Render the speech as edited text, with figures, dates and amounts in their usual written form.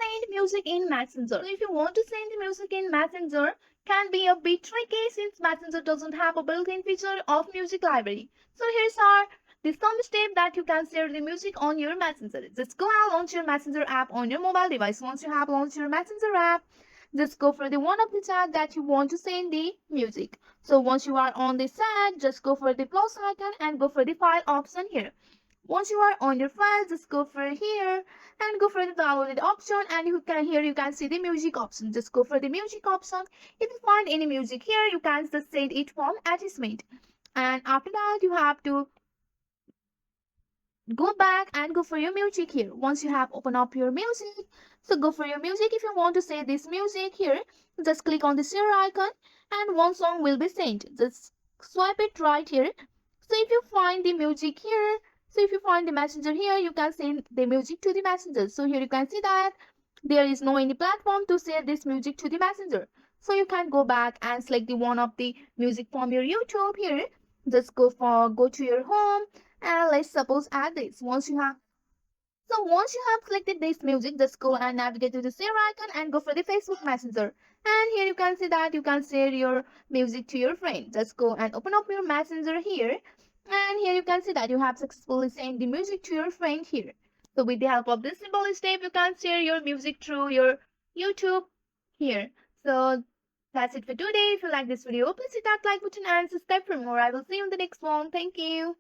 send music in Messenger. So if you want to send music in Messenger, can be a bit tricky since Messenger doesn't have a built-in feature of music library. So here's our some step that you can share the music on your Messenger. Just go and launch your Messenger app on your mobile device. Once you have launched your Messenger app, just go for the one of the chat that you want to send the music. So once you are on the chat, just go for the plus icon and go for the file option here. Once you are on your file, just go for here and go for the downloaded option, and you can see the music option. Just go for the music option. If you find any music here, you can just send it from attachment. And after that, you have to go back and go for your music here. Once you have opened up your music, so go for your music. If you want to say this music here, just click on the share icon and one song will be sent. Just swipe it right here. So if you find the music here, so if you find the messenger here, you can send the music to the messenger. So here you can see that there is no any platform to share this music to the messenger. So you can go back and select the one of the music from your YouTube here. Just go to your home, and let's suppose add this. Once you have selected this music, just go and navigate to the share icon and go for the Facebook Messenger. And here you can see that you can share your music to your friend. Just go and open up your messenger here. And here you can see that you have successfully sent the music to your friend here. So with the help of this simple step, you can share your music through your YouTube here. So that's it for today. If you like this video, please hit that like button and subscribe for more. I will see you in the next one. Thank you.